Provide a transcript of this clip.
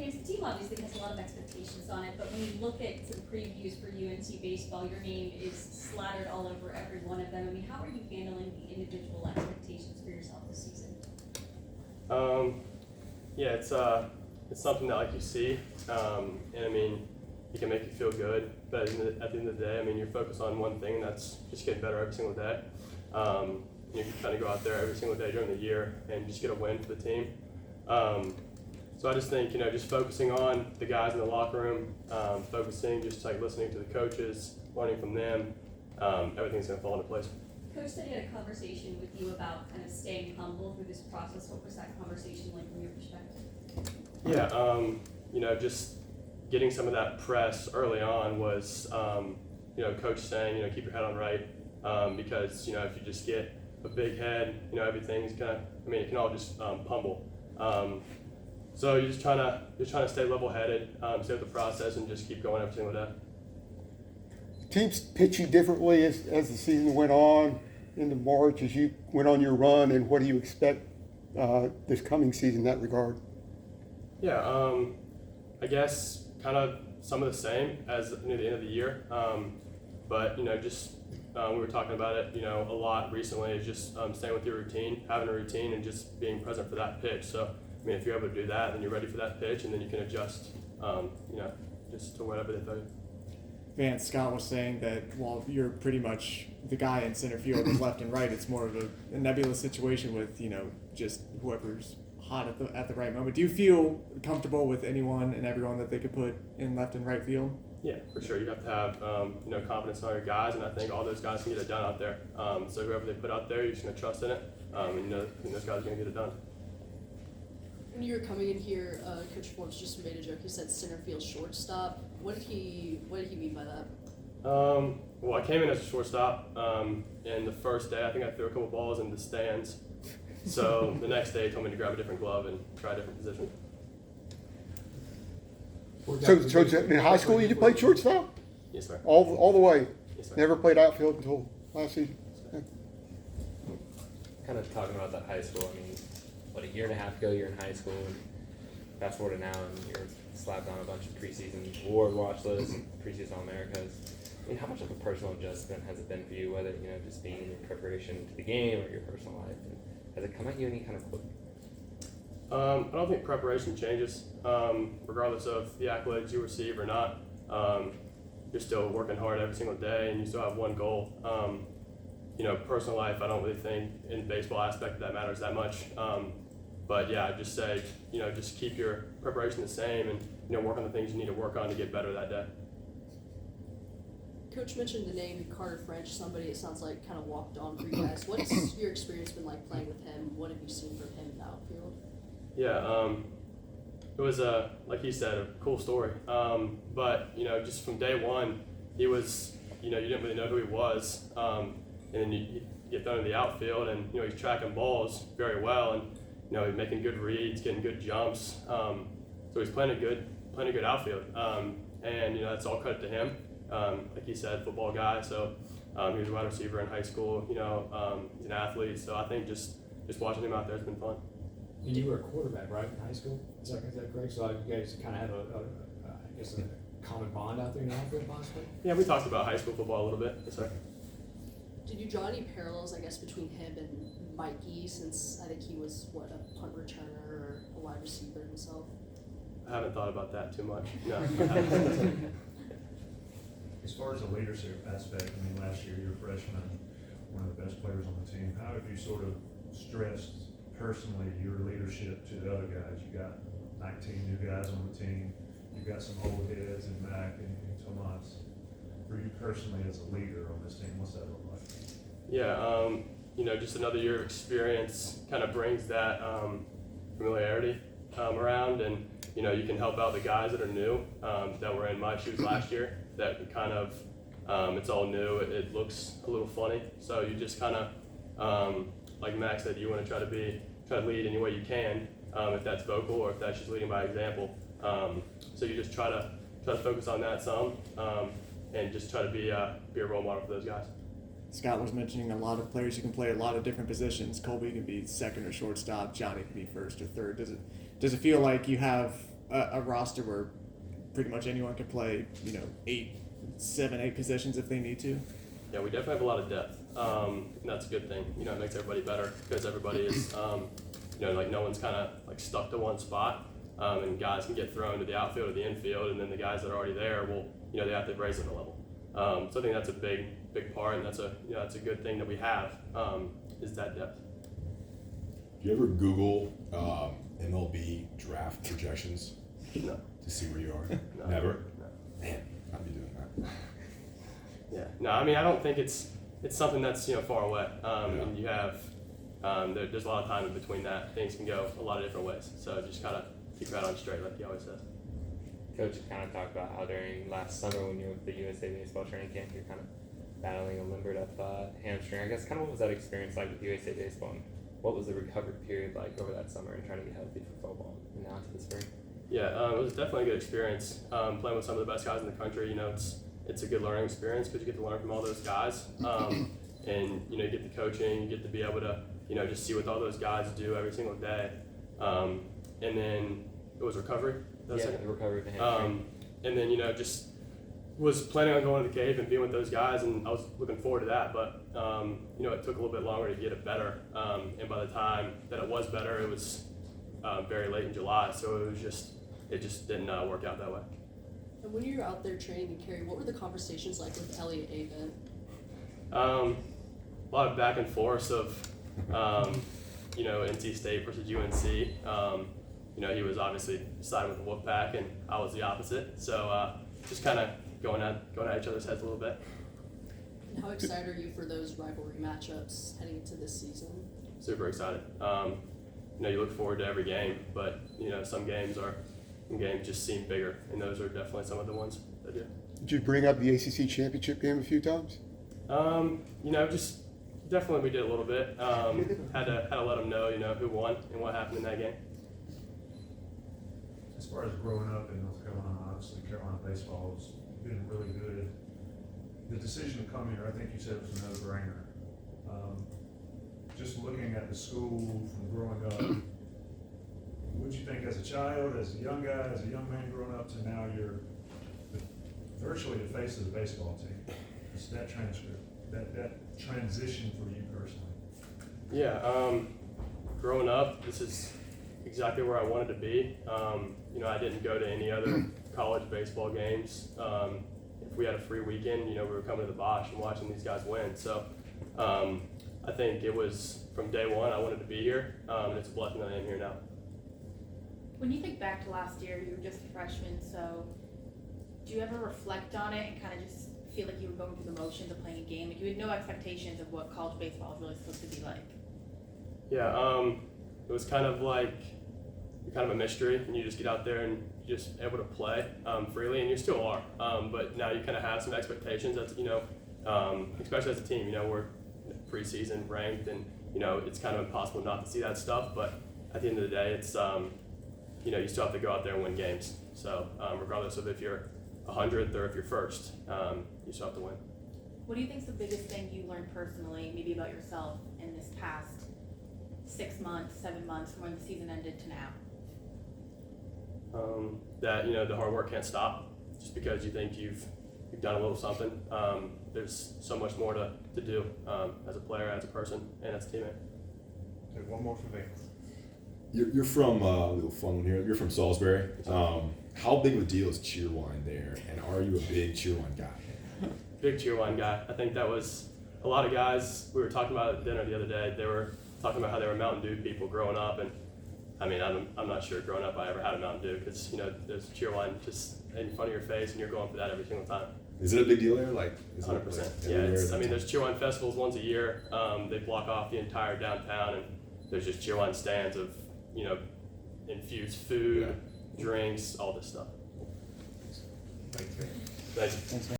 Vance, the team obviously has a lot of expectations on it, but when you look at some previews for UNC baseball, your name is slattered all over every one of them. I mean, how are you handling the individual expectations for yourself this season? Yeah, it's something that like you see, and I mean, it can make you feel good, but at the end of the day, I mean, you're focused on one thing, and that's just getting better every single day. You're trying to go out there every single day during the year and just get a win for the team. So I just think, just focusing on the guys in the locker room, focusing, just like listening to the coaches, learning from them, everything's going to fall into place. Coach said he had a conversation with you about kind of staying humble through this process. What was that conversation like from your perspective? Yeah, just getting some of that press early on was, coach saying, keep your head on right, because, if you just get a big head, everything's it can all just tumble. So you're just trying to stay level-headed, stay with the process, and just keep going every single day. Teams pitch you differently as the season went on into March, as you went on your run, and what do you expect this coming season in that regard? Yeah, I guess kind of some of the same as near the end of the year, but we were talking about it, a lot recently, is just staying with your routine, having a routine, and just being present for that pitch. So, if you're able to do that, then you're ready for that pitch, and then you can adjust, just to whatever they throw you. Vance, Scott was saying that while you're pretty much the guy in center field with left and right, it's more of a nebulous situation with, just whoever's hot at the right moment. Do you feel comfortable with anyone and everyone that they could put in left and right field? Yeah, for sure. You have to have confidence in all your guys, and I think all those guys can get it done out there. So whoever they put out there, you're just going to trust in it, and those guys are going to get it done. When you were coming in here, Coach Forbes just made a joke. He said center field shortstop. What did he mean by that? Well, I came in as a shortstop, and the first day I think I threw a couple balls in the stands. So the next day he told me to grab a different glove and try a different position. So in high school you played shortstop? Yes, sir. All the way? Yes, sir. Never played outfield until last season? Kind of talking about that high school, a year and a half ago you're in high school, and fast forward to now and you're slapped on a bunch of preseason award watch lists and preseason All-Americas. How much of a personal adjustment has it been for you, whether, just being in your preparation to the game or your personal life? And has it come at you any kind of quick? I don't think preparation changes, regardless of the accolades you receive or not. You're still working hard every single day, and you still have one goal. Personal life, I don't really think in the baseball aspect that matters that much. But yeah, I'd just say, just keep your preparation the same, and work on the things you need to work on to get better that day. Coach mentioned the name Carter French, somebody it sounds like kind of walked on for you guys. What's your experience been like playing with him? What have you seen from him in the outfield? Yeah, it was like he said, a cool story. But just from day one, he was, you didn't really know who he was, and then you get thrown in the outfield, and he's tracking balls very well, and he's making good reads, getting good jumps. So he's playing a good outfield, and that's all credit to him. Like he said, football guy. So he was a wide receiver in high school. He's an athlete. So I think just watching him out there has been fun. And you were a quarterback, right, in high school? Is that correct? So you guys kind of have a common bond out there in the outfield, possibly? Yeah, we talked about high school football a little bit. Yes, sir. Did you draw any parallels, I guess, between him and Mikey, since I think he was, a punt returner or a wide receiver himself? I haven't thought about that too much. No. As far as the leadership aspect, last year you were a freshman, one of the best players on the team. How have you sort of stressed personally your leadership to the other guys? You got 19 new guys on the team. You've got some old heads in Mac and Tomas. For you personally as a leader on this team, what's that look like? Yeah, just another year of experience kind of brings that familiarity around, and you can help out the guys that are new, that were in my shoes last year, that kind of it's all new, it looks a little funny, so you just kind of like Max said, you want to try to lead any way you can, if that's vocal or if that's just leading by example. So you just try to focus on that some, and just try to be a role model for those guys. Scott was mentioning a lot of players who can play a lot of different positions. Colby can be second or shortstop. Johnny can be first or third. Does it feel like you have a roster where pretty much anyone can play, 8 possessions if they need to? Yeah, we definitely have a lot of depth, and that's a good thing. It makes everybody better because everybody is, like no one's kind of like stuck to one spot, and guys can get thrown to the outfield or the infield, and then the guys that are already there will, they have to raise them a level. So I think that's a big part, and that's a good thing that we have, is that depth. Do you ever Google MLB draft projections No. to see where you are? No. Never? No. Man, I'd be doing that. Yeah. No, I mean I don't think it's something that's far away, Yeah. and you have there's a lot of time in between that. Things can go a lot of different ways, so just kind of keep your head on straight, like he always says. Coach kind of talked about how during last summer when you were with the USA Baseball training camp, you're kind of battling a limbered up hamstring. I guess kind of what was that experience like with USA Baseball, and what was the recovery period like over that summer and trying to get healthy for football and now into the spring? Yeah, it was definitely a good experience. Playing with some of the best guys in the country, it's a good learning experience because you get to learn from all those guys, and you get the coaching, you get to be able to just see what all those guys do every single day, and then it was recovery. Yeah, the recovery of the hamstring. And then just was planning on going to the cave and being with those guys, and I was looking forward to that. But it took a little bit longer to get it better, and by the time that it was better, it was very late in July. So it just didn't work out that way. And when you were out there training in Cary, what were the conversations like with Elliot Avent? A lot of back and forth of NC State versus UNC. He was obviously siding with the Wolfpack, and I was the opposite. So just kind of going at each other's heads a little bit. And how excited are you for those rivalry matchups heading into this season? Super excited. You look forward to every game, but some games just seem bigger, and those are definitely some of the ones that do. Did you bring up the ACC championship game a few times? Just definitely we did a little bit. Had to let them know, who won and what happened in that game. As far as growing up in North Carolina, obviously Carolina baseball has been really good. The decision to come here, I think you said it was a no-brainer. Just looking at the school from growing up, what did you think as a child, as a young guy, as a young man growing up to now you're virtually the face of the baseball team? It's that transcript, that transition for you personally. Yeah, growing up, this is exactly where I wanted to be. I didn't go to any other college baseball games. If we had a free weekend, we were coming to the Bosch and watching these guys win. So I think it was from day one I wanted to be here, and it's a blessing that I am here now. When you think back to last year, you were just a freshman, so do you ever reflect on it and kind of just feel like you were going through the motions of playing a game? Like you had no expectations of what college baseball was really supposed to be like. Yeah, it was kind of like a mystery, and you just get out there and you're just able to play freely, and you still are. But now you kind of have some expectations. That's especially as a team, we're preseason ranked, and it's kind of impossible not to see that stuff. But at the end of the day, it's you still have to go out there and win games. So regardless of if you're 100th or if you're first, you still have to win. What do you think is the biggest thing you learned personally, maybe about yourself in this past 6 months, 7 months from when the season ended to now? That the hard work can't stop just because you think you've done a little something. There's so much more to do as a player, as a person, and as a teammate. Okay, one more from Vance. You're from a little fun one here. You're from Salisbury. How big of a deal is Cheerwine there, and are you a big Cheerwine guy? Big Cheerwine guy. I think that was a lot of guys. We were talking about at dinner the other day. They were talking about how they were Mountain Dew people growing up, and I mean, I'm not sure growing up I ever had a Mountain Dew because there's Cheerwine just in front of your face, and you're going for that every single time. Is it a big deal there? 100%. Yeah, there's Cheerwine festivals once a year. They block off the entire downtown, and there's just Cheerwine stands of infused food, drinks, all this stuff. Thanks. Thanks.